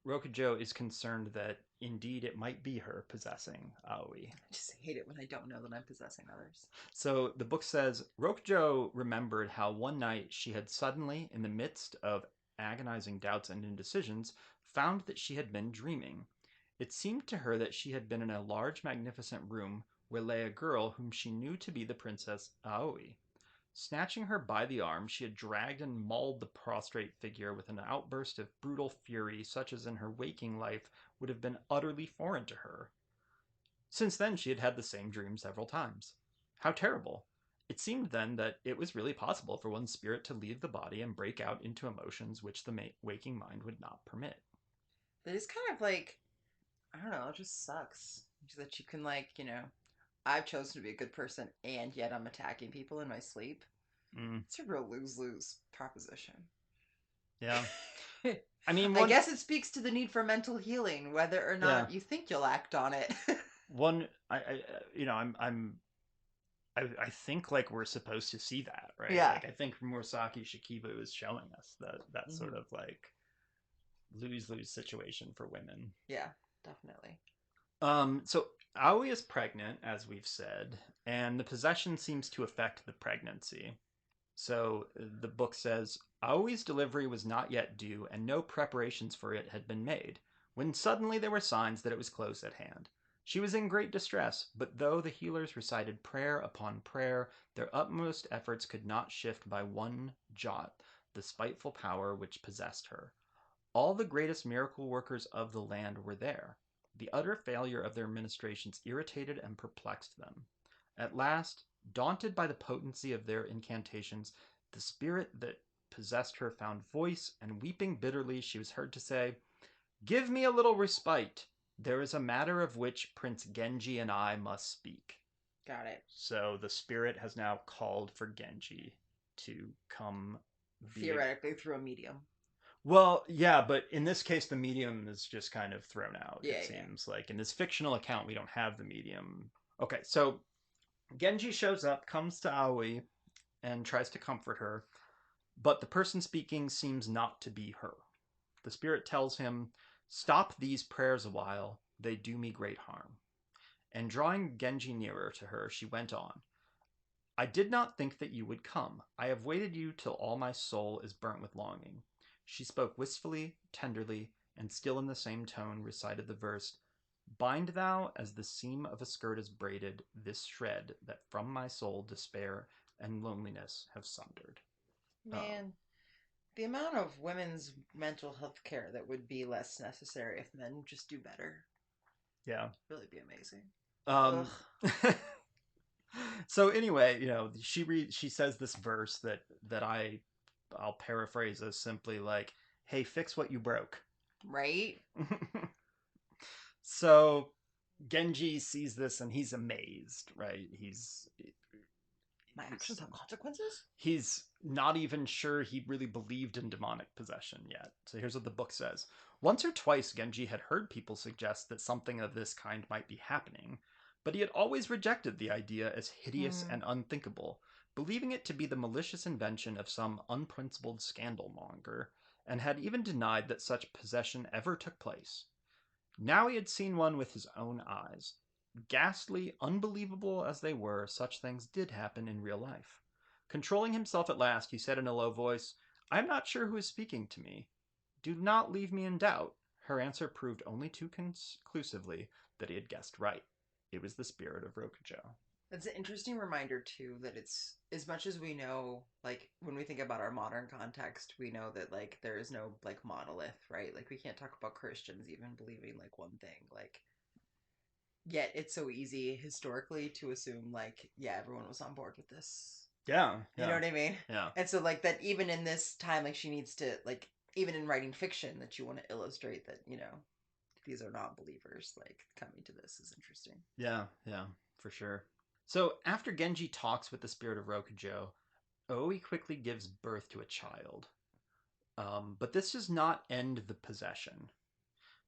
Rokujo is concerned that indeed it might be her possessing Aoi. I just hate it when I don't know that I'm possessing others. So the book says Rokujo remembered how one night she had suddenly, in the midst of agonizing doubts and indecisions, found that she had been dreaming. It seemed to her that she had been in a large, magnificent room where lay a girl whom she knew to be the Princess Aoi. Snatching her by the arm, she had dragged and mauled the prostrate figure with an outburst of brutal fury such as in her waking life would have been utterly foreign to her. Since then, she had had the same dream several times. How terrible! It seemed then that it was really possible for one's spirit to leave the body and break out into emotions which the waking mind would not permit. But it's kind of like, I don't know, it just sucks that you can, like, I've chosen to be a good person and yet I'm attacking people in my sleep. Mm, It's a real lose lose proposition. yeah. I mean, I guess it speaks to the need for mental healing, whether or yeah, not you think you'll act on it. I you know, I think like we're supposed to see that, right? Yeah. Like I think Murasaki Shikibu is showing us that sort Hmm. of like lose lose situation for women. Yeah, definitely. So Aoi is pregnant, as we've said, and the possession seems to affect the pregnancy. So the book says Aoi's delivery was not yet due, and no preparations for it had been made, when suddenly there were signs that it was close at hand. She was in great distress, but though the healers recited prayer upon prayer, their utmost efforts could not shift by one jot the spiteful power which possessed her. All the greatest miracle workers of the land were there. The utter failure of their ministrations irritated and perplexed them. At last, daunted by the potency of their incantations, the spirit that possessed her found voice, and weeping bitterly, she was heard to say, "Give me a little respite. There is a matter of which Prince Genji and I must speak." Got it. So the spirit has now called for Genji to come be. Theoretically, through a medium. Well, yeah, but in this case, the medium is just kind of thrown out, Yeah, it yeah. seems. Like in this fictional account, we don't have the medium. Okay, so Genji shows up, comes to Aoi, and tries to comfort her, but the person speaking seems not to be her. The spirit tells him, "Stop these prayers a while, they do me great harm." And drawing Genji nearer to her, she went on, "I did not think that you would come. I have waited you till all my soul is burnt with longing." She spoke wistfully, tenderly, and still in the same tone recited the verse, "Bind thou, as the seam of a skirt is braided, this shred that from my soul despair and loneliness have sundered." Um, Man, the amount of women's mental health care that would be less necessary if men just do better. yeah. Really be amazing. Ugh. Um, so anyway, she says this verse that I'll paraphrase as simply like, "Hey, fix what you broke." Right? So Genji sees this and he's amazed, right? My He's actions have consequences? he's not even sure he really believed in demonic possession yet. So here's what the book says. Once or twice Genji had heard people suggest that something of this kind might be happening, but he had always rejected the idea as hideous Hmm. and unthinkable, believing it to be the malicious invention of some unprincipled scandal monger, and had even denied that such possession ever took place. Now he had seen one with his own eyes. Ghastly, unbelievable as they were, such things did happen in real life. Controlling himself at last, he said in a low voice, "I am not sure who is speaking to me. Do not leave me in doubt." Her answer proved only too conclusively that he had guessed right. It was the spirit of Rokujo. It's an interesting reminder too that it's as much as we know, like when we think about our modern context, we know that like there is no like monolith, right? Like we can't talk about Christians even believing like one thing. Like yet it's so easy historically to assume like, yeah, everyone was on board with this. Yeah, You know yeah, what I mean? yeah. And so like that even in this time, like she needs to like even in writing fiction that you want to illustrate that, these are not believers, like coming to this is interesting. Yeah, yeah, for sure. So after Genji talks with the spirit of Rokujo, Oi quickly gives birth to a child. But this does not end the possession.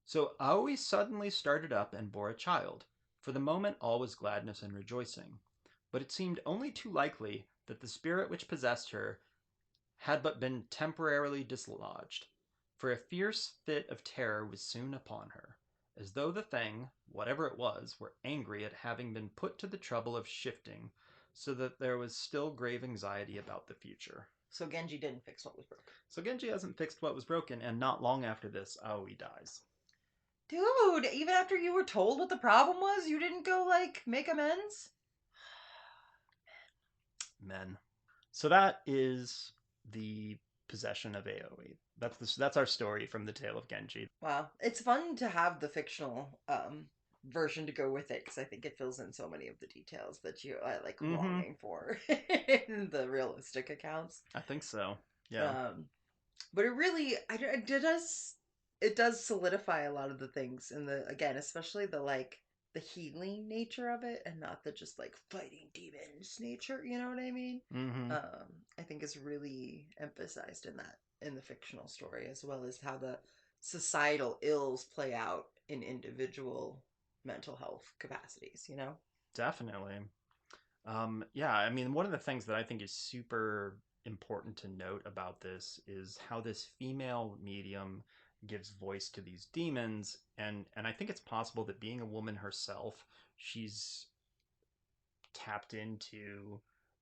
So Aoi suddenly started up and bore a child. For the moment, all was gladness and rejoicing. But it seemed only too likely that the spirit which possessed her had but been temporarily dislodged, for a fierce fit of terror was soon upon her, as though the thing, whatever it was, were angry at having been put to the trouble of shifting, so that there was still grave anxiety about the future. So Genji didn't fix what was broken. So Genji hasn't fixed what was broken, and not long after this, Aoi dies. Dude, even after you were told what the problem was, you didn't go like make amends? Men. So that is the possession of Aoi. That's our story from the Tale of Genji. Wow. It's fun to have the fictional version to go with it because I think it fills in so many of the details that you are like Mm-hmm. longing for in the realistic accounts. I think so. Yeah. Um but it really it does solidify a lot of the things in the again, especially the like the healing nature of it and not the just like fighting demons nature, you know what I mean? Mm-hmm. I think is really emphasized in the fictional story as well as how the societal ills play out in individual mental health capacities, you know? Definitely. Yeah, I mean, one of the things that I think is super important to note about this is how this female medium gives voice to these demons, and I think it's possible that being a woman herself, she's tapped into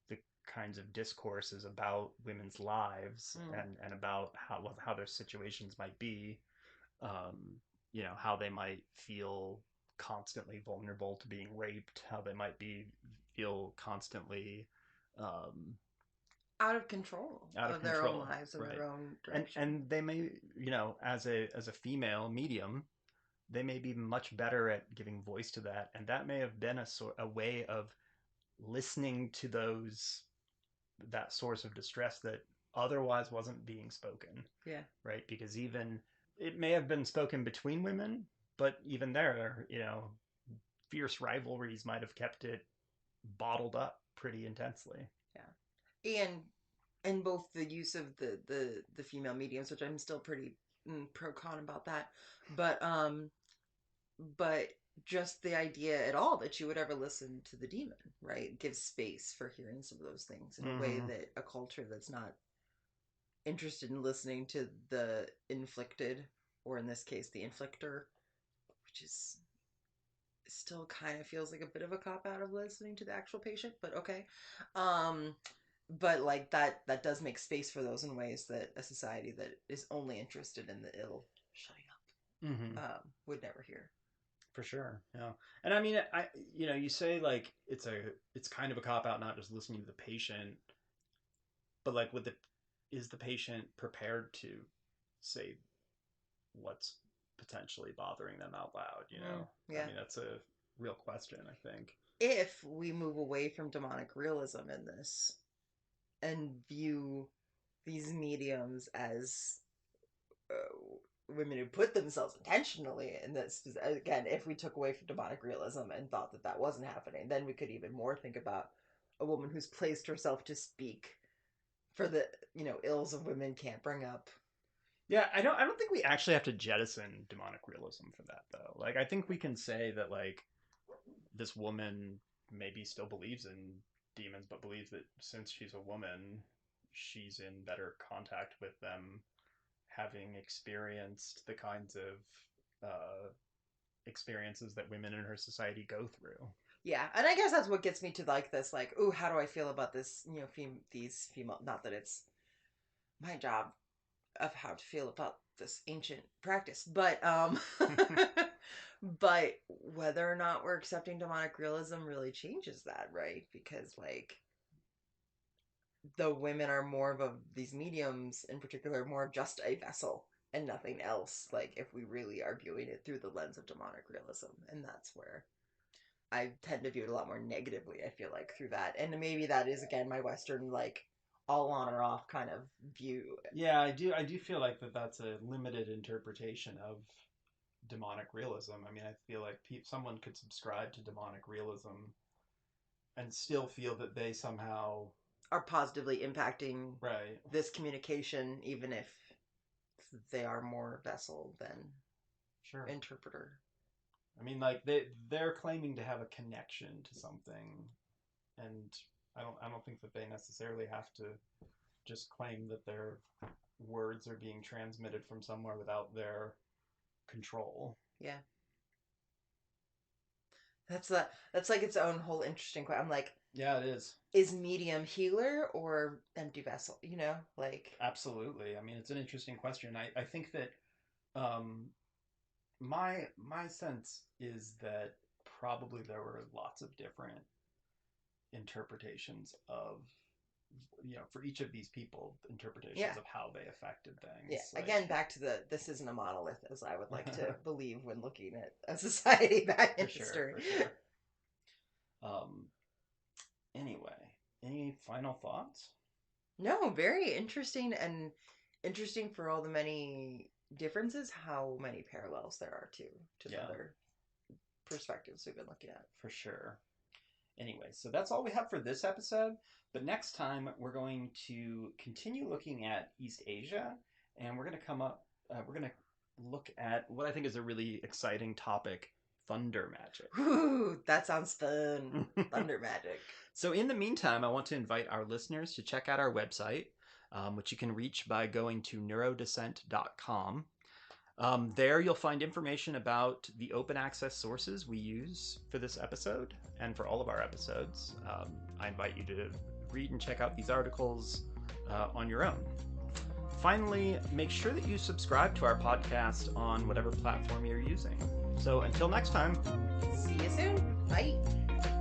the kinds of discourses about women's lives Mm. and about how their situations might be, um, how they might feel constantly vulnerable to being raped, how they might be feel constantly um, Out of control out of of their own control, lives and right? their own And direction. and they may, as a female medium, they may be much better at giving voice to that, and that may have been a way of listening to that source of distress that otherwise wasn't being spoken, Yeah. right? Because even it may have been spoken between women, but even there, fierce rivalries might have kept it bottled up pretty intensely. Yeah. And both the use of the female mediums, which I'm still pretty pro con about that, but but just the idea at all that you would ever listen to the demon, right, gives space for hearing some of those things in a way that a culture that's not interested in listening to the inflicted, or in this case the inflictor, which is still kind of feels like a bit of a cop out of listening to the actual patient, but okay. um but like that does make space for those in ways that a society that is only interested in the ill shutting up would never hear. For sure, yeah. And I mean, you say like it's kind of a cop out not just listening to the patient, but like is the patient prepared to say what's potentially bothering them out loud? Yeah. I mean, that's a real question, I think. If we move away from demonic realism in this and view these mediums as women who put themselves intentionally in this, again, if we took away from demonic realism and thought that that wasn't happening, then we could even more think about a woman who's placed herself to speak for the ills of women can't bring up. Yeah, I don't think we actually have to jettison demonic realism for that, though. Like, I think we can say that like this woman maybe still believes in demons, but believes that since she's a woman, she's in better contact with them, having experienced the kinds of experiences that women in her society go through. Yeah, and I guess that's what gets me to like this, like, ooh, how do I feel about this? These female. Not that it's my job of how to feel about this ancient practice, but but whether or not we're accepting demonic realism really changes that, right? Because like the women are more of these mediums in particular, more of just a vessel and nothing else. Like if we really are viewing it through the lens of demonic realism, and that's where I tend to view it a lot more negatively, I feel like, through that. And maybe that is, again, my Western, like, all on or off kind of view. Yeah, I do feel like that's a limited interpretation of demonic realism. I mean, I feel like someone could subscribe to demonic realism and still feel that they somehow are positively impacting right this communication, even if they are more vessel than interpreter. I mean, like they're claiming to have a connection to something, and I don't think that they necessarily have to just claim that their words are being transmitted from somewhere without their control. Yeah. That's like its own whole interesting question. I'm like, yeah, it is. Is medium healer or empty vessel? Like absolutely. I mean, it's an interesting question. I think that my sense is that probably there were lots of different interpretations of for each of these people, interpretations of how they affected things. Yeah. Like, again, back to this isn't a monolith, as I would like to believe when looking at a society back in history. For sure. Anyway, any final thoughts? No, very interesting, and interesting for all the many differences, how many parallels there are to the other perspectives we've been looking at. For sure. Anyway, so that's all we have for this episode. But next time we're going to continue looking at East Asia, and we're going to look at what I think is a really exciting topic: thunder magic. Ooh, that sounds fun. Thunder magic. So in the meantime, I want to invite our listeners to check out our website, which you can reach by going to neurodissent.com. There you'll find information about the open access sources we use for this episode and for all of our episodes. I invite you to read and check out these articles on your own. Finally, make sure that you subscribe to our podcast on whatever platform you're using. So until next time. See you soon. Bye.